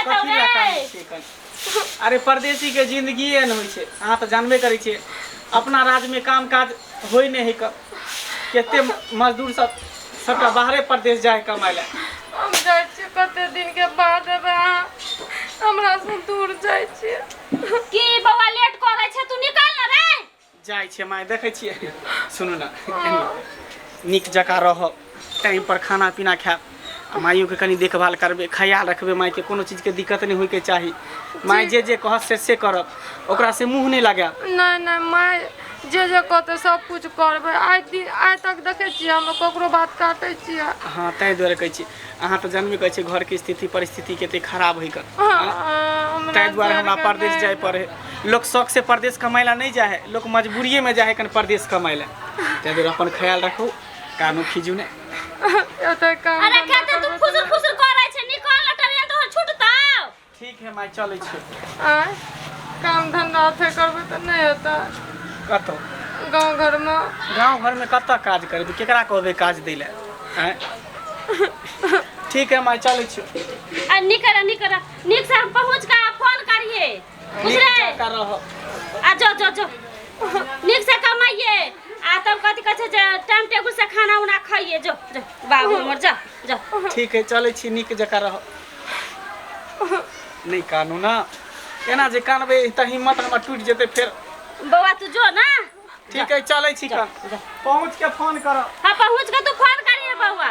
देत रे। अरे परदेसी के जिंदगी एहन होइ छै, अहाँ तऽ जानबे करै छियै। अपना राज्य में काम काज होइ नहीं है। केते मजदूर सब सबटा बाहरे प्रदेश जाए कमाए ला। हम जाइ छी कते दिन के बाद एबे हमरा से दूर जाइ छी। की बौआ लेट करे छै, तू निकल ना रे। जाइ छै माय, देखै छियै। सुनू ना, नीक जकाँ रह, टाइम पर खाना पीना खाए, माइयों के कनी देखभाल करबे, ख्याल रखबे। माय के कोनो चीज के दिक्कत नहीं होय के चाही। माय जे जे कहत से करब, ओकरा से मुंह नहीं लगाएब। नहीं नहीं माय जे जे कहते सब कुछ करबे। आइ तक देखे छी हम ककरो बात काटे छी। हाँ ताहि दुआरे कहै छी। अहाँ तऽ जानबे करै छी घर के स्थिति परिस्थिति कते खराब है कर। ताहि दुआरे हमरा परदेश जाए पड़े। लोग शौक से परदेश कमाए ला नहीं जाए है, लोग मजबूरिये में जाए है कन परदेश कमाए ला। ताहि दुआरे अपन ख्याल रखो, कानू खीजू ने। एते काम अरे कहते तू खुसुर खुसुर करे छै, निकल ना ट्रेन तो छूटताओ। ठीक है माय, चलै छी। आय काम धंधा थे करबे त नहीं होता। कतो गांव घर में कत काज करे, तू केकरा कहबे काज दै ले। ठीक है माय, चलै छी। आ निक से पहुंच का फोन करिए। नीक जकाँ रह। आ जो निक से कमाइए। आ तब कथी कहै छै जे टाइम टेबल से खाना उना खाइए। जो बाबू हमर जा। ठीक है चलै छी, नीक जकाँ रह। नहीं कानू ना, एना जे कानबे त हिम्मत हमर टूट जेते फिर। बौआ तू जो ना। ठीक है चलै छी, कान पहुंच के फोन करब। हाँ पहुंच के तू फोन करिए बौआ।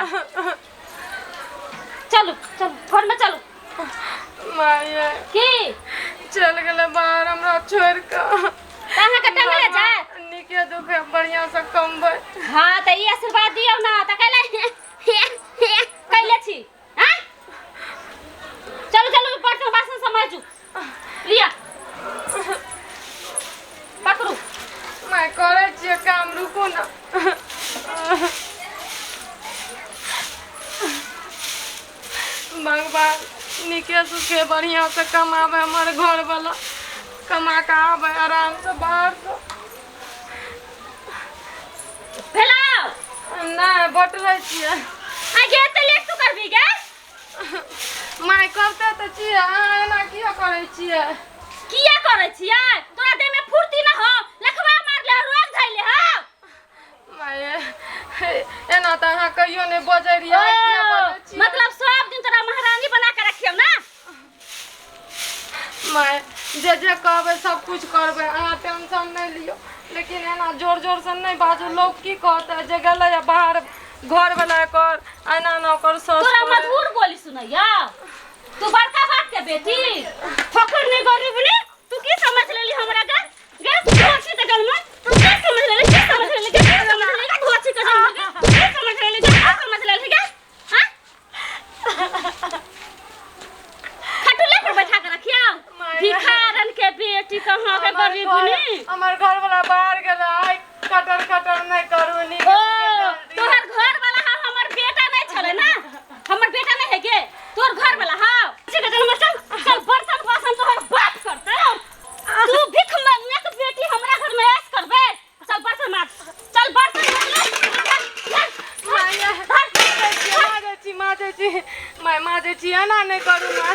चल घर में चलू। माय की चल गेले बाहर हमरा छोड़ के। कहाँ के टंगले जाए निके दुखे बढ़िया से कमबै। हाँ त ई आशीर्वाद दियौ ना त कैले छी। हां चलू बर्तन बासन समझू लिया पकड़ू। मैं करे छिए काम, रुकू ना। भगवान निके सुखे बढ़िया से कमावे, हमर घर वाला कमा के आवे आराम से बाहर से। भेलाओ नहीं बटले छिए। आ गे त लेट तू करबी गे। माय करते त छिए, अहाँ एना किया करे छिए? किया करे छिए? तोरा देह में फुर्ती ना हो, लखवा मार ले, रोग धइले हो। माय एना त अहाँ कहियो नहीं बजे रिया, किया बजे छिए? मतलब सब दिन तोरा महारानी बना के रखियौ ना। माय जे कहबे सब कुछ करबे, अहाँ टेंशन नहीं लियो। लेकिन एना जोर से नहीं बाजू, लोग की कहते जे गेले बाहर घर वाला कर एना न कर सस। तोरा मधुर बोली सुनैया। तू बड़का बात के बेटी फकर नहीं गरीब ने, तू की समझ लेली हमरा का? गे धोची के गल में तू की समझ लेली? गे धोची के गल में समझ लेली गे? हां खटुले पर बैठा के रखिया। भिखारन के बेटी कहां के गरीब ने। हमर घर वाला बाहर गेले, आई कटर नहीं करू नी। तोहर घर वाला हमर बेटा नहीं छले ना, हमर बेटा नहीं है गे, तोहर घर वाला हां। चल बर्तन बासन तोहर बात करते। तू भिख मांगने के बेटी हमरा घर में ऐश करबे। चल बर्तन माज, चल बर्तन माजे छी मैं माजे छी, एना नहीं करू ना।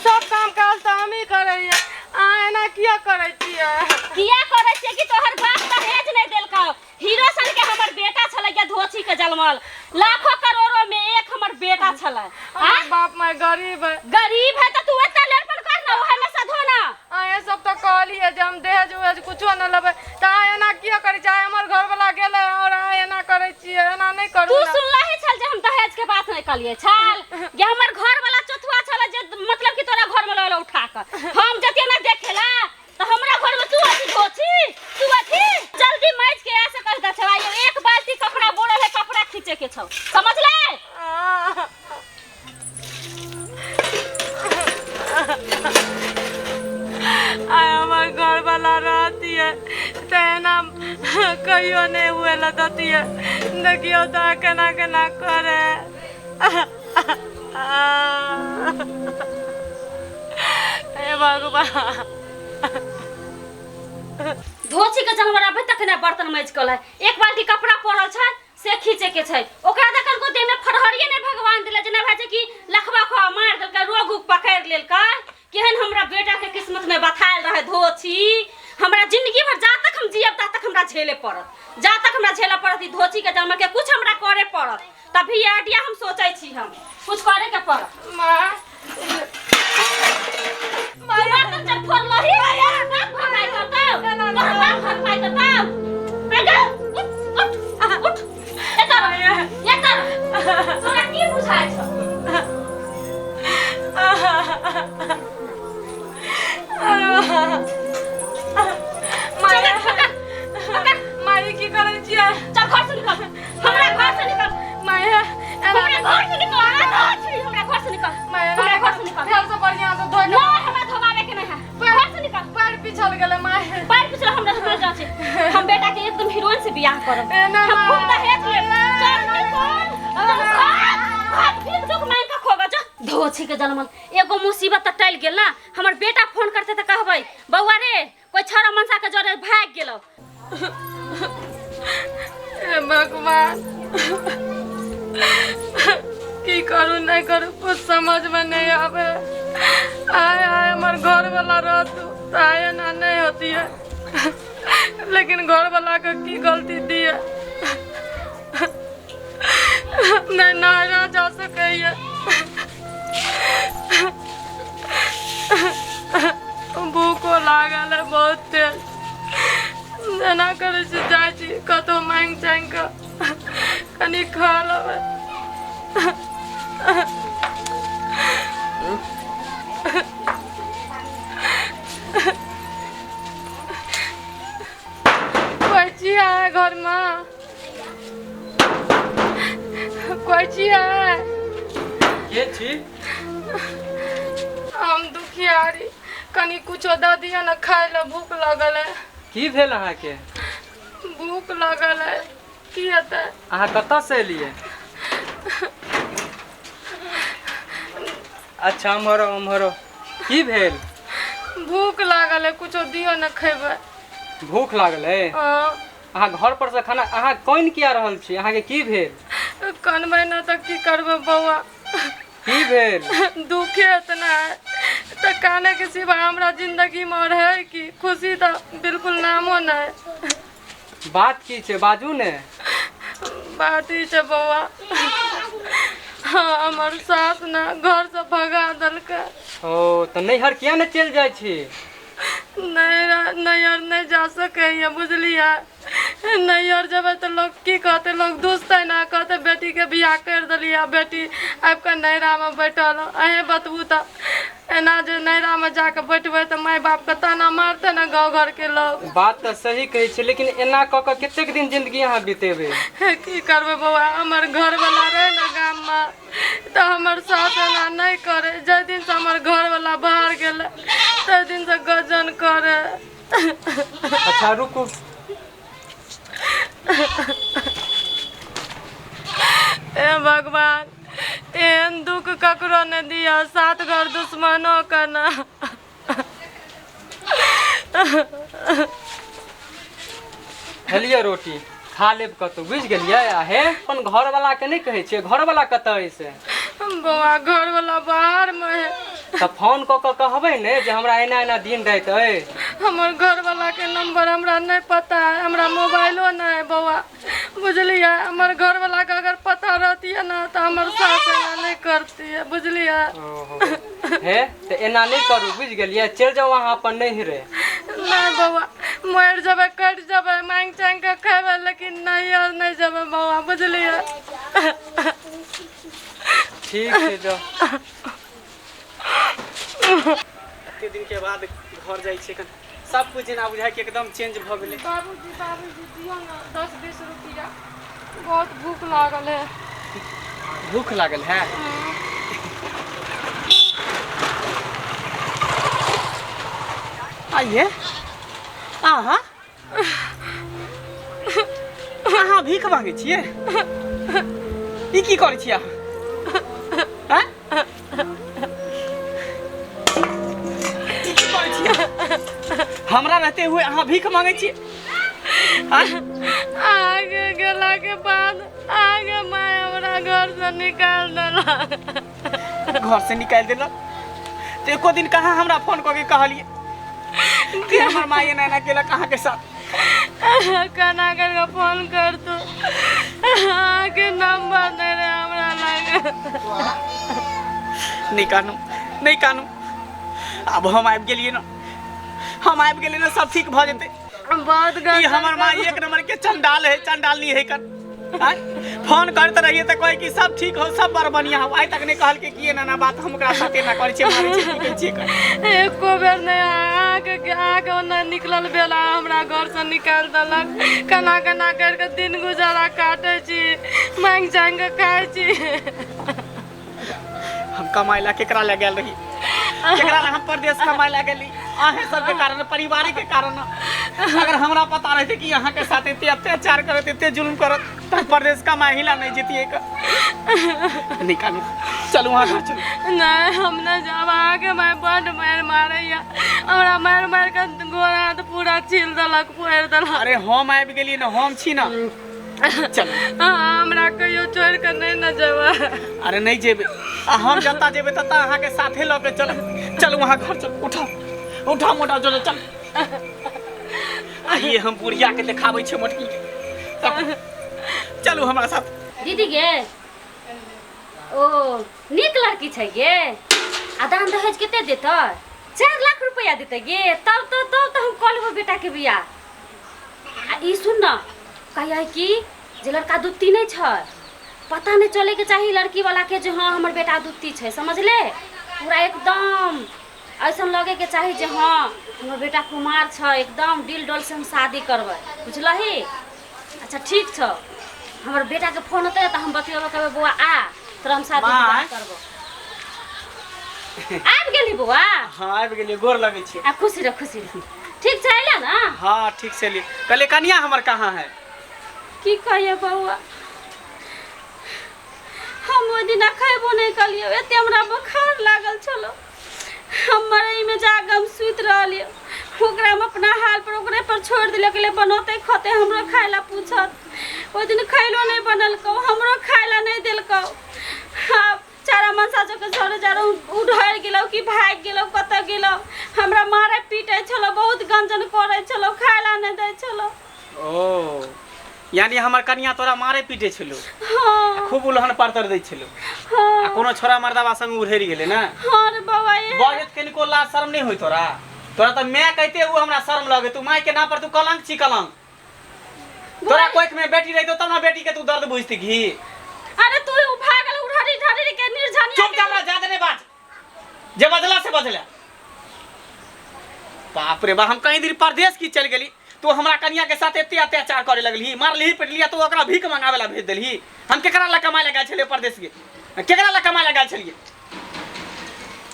सब काम काज तो हम ही करैया, अहाँ एना किया करे छिए? किया करे छिए कि तोहर बाप दहेज नहीं देलका। हीरो सन के हमर बेटा छले के धोची के जलमल, लाखों करोड़ों में एक हमर बेटा छले। हां बाप मैं गरीब है त तू एतना लड़पन कर ना, ओहे में सधो ना। ये सब तो कहली है जे हम दहेज उहेज कुछो न लेबे, त एना किया करे चाहे हमर घर वाला गेले और एना करे छिए, एना नहीं करू तू ना। सुनला ही छल जे हम दहेज के बात नहीं कलिए छल। ये हमर घर वाला चथुआ छले जे मतलब कि तोरा घर में लौला उठा कर हम जते ना देखेला त हमरा घर में तू अथी धोची, तू अथी जल्दी मैच के ऐसे कर द छवा। ये एक बाल्टी कपड़ा बोरल है, कपड़ा खींचे के छौ, समझ ले। आय हमर घर वाला रहती है तेना कहियो नहीं हुए लदती है। देखियो तो केना केना करे। हे भगवान धोची के जनवर अभी तक ना बर्तन मैज कल है। एक बाल्टी कपड़ा पड़ल छै से खींचे के छै, ओकरा देखल को देह में फरहरिए ने भगवान दिले जना भाजे कि लखवा खा मार देल का, रोग उग पकड़ लेल का। आइडिया हम सोचै छी हम कुछ करे के पड़ माँ माया तो चल फोन लही माया भगाई करता बात भगाई करता बेटा उठ ये कर तोरा की बुझाय छ माया की करै छियै चल घर से निकल हमरा घर से निकल माया हमरा घर से निकल हमरा घर से निकल माया हमरा घर से निकल फेर से बढ़िया से धोइ ना हमरा धोबावे के नहीं है घर से निकल पैर पिछल गेलै माया पैर पिछला हमरा से जा छै हम बेटा के एकदम हीरोइन से बियाह करब ना हम खूब दहेज ले चल निकल हाथ फिर दुख मान का खोगा जा धोछी के जन्मल एगो मुसीबत त टल गेल ना हमर बेटा फोन करते त कहबै बौआ रे कोई छौरा मनसा के जरे भाग गेलो हे भगवान की करू नहीं करू कुछ समझ में नहीं आवे आए आए हमार घर वाला रहतू तो आए ना नहीं होती है लेकिन घर वाला का की गलती दी है नहीं नहरा जा सके भूखो लागल है बहुत तेज जेना करे छी जाइ छी कतौ मांग चांग के कनी खा लेबै कोई चिया है घर में कोई चिया है के छी हम दुखियारी कनी कुछो दे दिया ना खाए ला भूख लगल है की भेल अहाँ के भूख लगल है की हेतै अहाँ कतऽ से एलियै अच्छा उम्हरो की भेल भूख लागल है कुछो दियो ना खेबै भूख लागल है अहाँ घर पर से खाना अहाँ कोन किया रहल छी अहाँ के की भेल कनबै ना तऽ की करबै बौआ की भेल दुखे इतना है तो काने के सिवा हमरा जिंदगी में रहे कि खुशी तो बिल्कुल नामो नहीं बात की छै बाजू ने बात ही छै बौआ हाँ हमर सास ना घर से भगा देलकै ओ तो नैहर किया ने चल जाय छी नैहर नहीं जा सके बुझलिए नैहर जब तो लोग की कहते लोग दुसते ना कहते बेटी के बियाह कर दिलिए बेटी आबि के नैहरा में बैठल अहें बतबू तो एना जे नैहरा में जाके बैठबे तो माय बाप के ताना मारते ना गाँव घर के लोग बात तो सही कहै छै लेकिन एना क के कतेक दिन जिंदगी अहाँ बितेबै की करबे बौआ हमर घर वाला रहे ना गाम में तो हमर सास एना नहीं करे जे दिन से हमर घर वाला बाहर गेले ते दिन से गजन करे अच्छा रुकू ए भगवान एहन दुख ककरो ने दिया सात घर दुश्मनों का ना खेलिए रोटी खा लेब कतौ बुझ गेलियै हे अपन घर वाला के नहीं कहै छियै घर वाला कतऽ है से बौआ घर वाला बाहर में है तऽ फोन कऽ के कहबै ने जे हमरा एना एना दिन राति अइ हमर घर वाला के नंबर हमरा नहीं पता है हमरा मोबाइलो नहीं है बौआ बुझलिए हमर घर वाला के अगर पता रहती है ना तो हमर सास एना नहीं करती है बुझलिए हे तो एना नहीं करू बुझ गेलियै चल जाओ अहाँ अपन नैहरे नहीं बौआ मर जब कट जब मांग चांग के खेबे लेकिन नहीं और नहीं जब बौआ बुझलिए ठीक है जाओ एते दिन के बाद घर जाइ छै सब कुछ जेना बुझाइ कि एकदम चेंज भ गेलै बाबूजी दियो ना 10-20 रुपया बहुत भूख लागल है भूख लागल है आइए अहाँ अहाँ भीख मांगे छियै ई की करै छियै अहाँ ई की करै छियै हमरा रहते हुए अहाँ भीख मांगे छियै आगे गेला के बाद आगे माय हमरा घर से निकाल देला घर से निकाल देला तो एको दिन कहाँ हमरा फोन करके कहलिए कि हमार माई एना एना केलक अहाँ के साथ कना करके फोन कर तू आगे नंबर नहीं रहे हमरा नहीं कानू नहीं कानू अब हम आबि गेलिए ना, हम आबि गेलिए ना, सब ठीक भ जेते। बहुत ई हमर माँ एक नंबर के चंडाल है, चंडाल नहीं है कर। आय? फोन करते रहिए तो कहे कि सब ठीक हो, सब बड़ बढ़िया हो। आइ तक नहीं कहल के किए ना बात हम ओकरा साथे ना करै छियै, मारै छियै, की कहै छियै कर। एको बेर नहीं आके ओना निकलल बेला हमरा घर से निकाल देलक। केना केना करके दिन गुजारा काटे छी, मांग चांग के खाए छी। हम कमाई ला केकरा ले गेल रही, केकरा ला हम परदेश कमाई ला गेली? अहे सबके कारण, परिवार के कारण। अगर हमरा पता रहते कि यहाँ के साथ इतने अत्याचार करत, इतने जुल्म करत, तो परदेश कमाई हिला नहीं जीतिए का। निकालू चलू वहाँ घर चलू। नहीं हम न जाब, आके मैं बड़ मार मारे या हमरा मार मार के गोरा तो पूरा छील देलक, फोड़ देलक। अरे हम आबि गेलिए ना, हम छी ना। चल हमरा कहियो छोड़ के नहीं न जेबा। अरे नहीं जेबे, हम जता जेबे तता अहाँ के साथे ल के चल। चल वहाँ घर चल, उठा उठा मोटा चल चल। आइए हम बुढ़िया के देखाबै छे मोटकी के। चलू हमरा साथ। दीदी गे ओ नीक लड़की छै गे, आ दान दहेज कते देतै? 4 लाख रुपया देतै गे, तब तो हम कऽ लेबै बेटा के बियाह। आ ई सुन न, कहिए कि जे लड़का दुत्ती नहीं छै, पता नहीं चले के चाहिए लड़की वाला के जे हाँ हमर बेटा दुत्ती छै, समझले? पूरा एकदम ऐसा लगे के चाहिए जे हाँ हमर बेटा कुमार छै, एकदम दिल डोल से हम शादी करबै, बुझलही? अच्छा ठीक छ, हमर बेटा के फोन होते तो हम बतियेबो, कहबै बौआ आ तोरा हम शादी करबो। आबि गेली बौआ? हाँ आबि गेलिए, गोर लगै छी। आ खुशी रह खुशी रह। ठीक छै अइला ना? हाँ ठीक से लिए। कहले कन्या हमर कहाँ है? की कहिए बौआ, हम ओहि दिन खैबो नहीं कलिए, एते हमरा बुखार लागल छलो, हम मरई में जाके हम सुत रहलिए, ओकरा हम अपना हाल पर ओकरे पर छोड़ दिले, कहले बनोते खते हमरो खाइला पूछत। ओहि दिन खैलो नहीं बनल को, हमरो खाइला नहीं दिल को। अब चारा मनसा जो के छोड़े जा उधर गेलो कि भाग गेलो, कत गेलो, हमरा मारे पीटे छलो, बहुत गंजन करे छलो, खाइला नहीं दे छलो। ओ यानी हमर कन्या तोरा मारे पीटे छलो? हाँ खूब उलहन पातर दै छलो। हाँ आ कोनो छोरा मर्दावा संग उधेर गेले ना? हाँ रे बाबा ये बजत के निको लाज शर्म नहीं होई तोरा? तोरा तो मैं कहते वो हमरा शर्म लगे, तू माई के नाम पर तू कलंक छी कलंक। तोरा कोख में बेटी रही तो तब ना बेटी के तू दर्द बुझती घी। अरे तू भागल उठारी ठारी के निर्जानिया चुप जा, हमरा ज्यादा नहीं बात, जे बदला से बदला। बाप रे बा, हम कहीं दिन परदेश की चल गेली, तू हमरा कन्या के साथ एते अत्याचार करे लगली, मारली पिटलिया, तू ओकरा भीख मंगावे ला भेज देली। हम केकरा ला कमाए ला गेल छलिए परदेश के? केकरा ला कमाए ला गेल छलिए?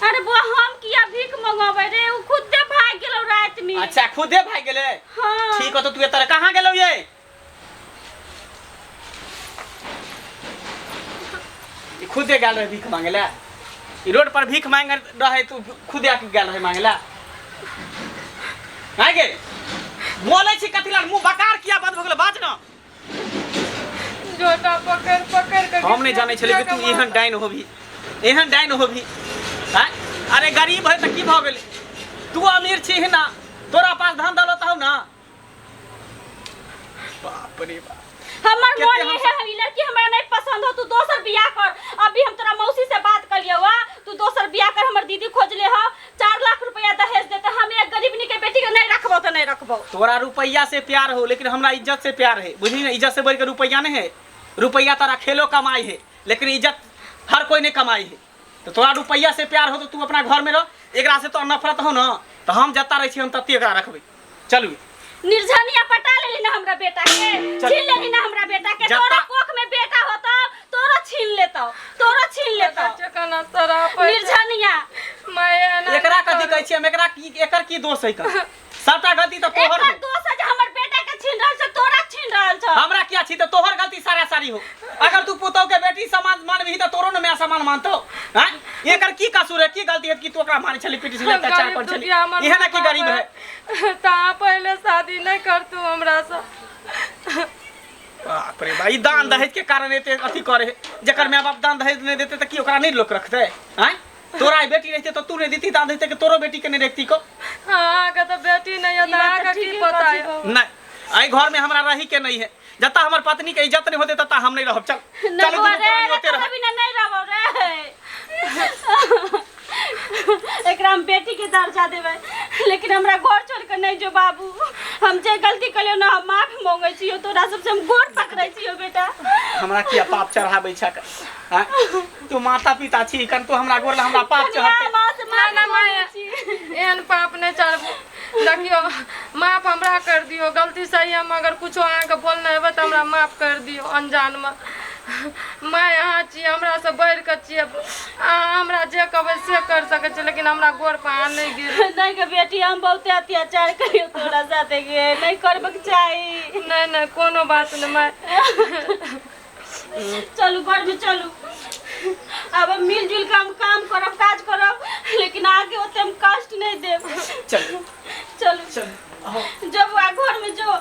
अरे बुआ हम किया भीख मंगावे रे, उ खुदे भाग गेलो रात में। अच्छा खुदे भाग गेले? हाँ ठीक हो, तो तू एतर कहां गेलो ये? खुदे गेल रहे भीख मांगे ला? ई रोड पर भीख मांग रहे, तू खुदे आके गेल रहे मांगे ला? हां गे बोले छी कथि ला मुंह बकार किया बंद भ गेल? बाज न। जोटा पकड़ पकड़ के हम नहीं जाने छले कि तू एहन डाइन होबी, एहन डाइन होबी। हां अरे गरीब है त की भ गेल? तू अमीर छी ना, तोरा पास धन दौलत हो ना? बाप रे बाप, हमर मन ये है, हम लड़की हमरा नहीं पसंद हो, तू दोसर बियाह कर। अभी हम तोरा मौसी से बात कर लियो वा, तू दोसर बियाह कर, हमर दीदी खोज ले हो, 4 लाख रुपया दहेज देते, हम एक गरीबनी के बेटी के नहीं रखबो तो नहीं रखबो। तोरा रुपया से प्यार हो, लेकिन हमरा इज्जत से प्यार है, बुझली ना? इज्जत से बढ़ के रुपया नहीं है। रुपया तारा खेलो कमाई है, लेकिन इज्जत हर कोई ने कमाई है। तो तोरा रुपया से प्यार हो तो तू अपना घर में रह, एकरा से तो नफरत हो ना, तो हम जता रही छी, हम तत्ते एकरा रखबै। चलू निर्जनिया पटा लेली ना हमरा बेटा के, छीन लेली ना हमरा बेटा के। तोरा कोख में बेटा होता तोरा छीन लेतो, तोरा छीन लेतो। चकना तोरा निर्जनिया मैं ना एकरा कथि कहै छी हम? एकरा की एकर की दोष है का? सबटा गलती तो तोहर एकर है। दोष है जे हमर बेटा के छीन रहल छ, तोरा छीन रहल छ। हमरा क्या छी तो तोहर गलती सारा सारी हो। अगर तू पुतौ के बेटी समान मानबी तो तोरो न मैं समान मानतो। हां एकर की कसूर है, की गलती है कि तू ओकरा मारे छली, पिटी छली, अत्याचार कर छली? इहे ना की गरीब है? ता पहले शादी नहीं कर तू हमरा से। बाप रे भाई, दान दहेज के कारण एते अथी करे है। जेकर माय बाप दान दहेज नहीं देते तो की ओकरा नहीं लोग रखते? हैं तोरा बेटी रहते तो तू नहीं देती दान देते कि तोरो बेटी के नहीं रखती को? हां का तो बेटी नहीं है, ता का की पता है? नहीं आई घर में हमरा रही के नहीं है, जता हमर पत्नी के इज्जत नहीं होते तता हम नहीं रहब। चल नहीं चल बुआ रे कभी नहीं रहो रे। एकरा हम बेटी के दर्जा देबै लेकिन हमरा घर छोड़ के नहीं जो बाबू। हम जे गलती कलियो ना हम माफी मांगै छियो तोरा सबसे हम गोर पकड़ै छियो बेटा। हमरा किया पाप चढ़ाबै छक? तू माता पिता छी कन तो हमरा गोर हमरा पाप चढ़ाते। ना माय एहन पाप नहीं चढ़बू। देखियो माफ हमरा कर दियो, गलती सही हम अगर कुछो अहाँ के बोलना है तो हमरा माफ कर दियो अनजान में। मैं अहाँ छी हमरा से बढ़ के छी, अहाँ हमरा जे कहबै से कर सकै छी लेकिन हमरा गोर पर अहाँ नहीं गिर। नहीं के बेटी हम बहुते अत्याचार करियो तोरा साथे के नहीं करबक चाही। नहीं कोनो बात नहीं मैं चलू घर में चलू। अब हम मिलजुल के हम काम करब काज करब लेकिन आगे ओते हम कष्ट नहीं देब। चल चलू चल जब आ घर में जो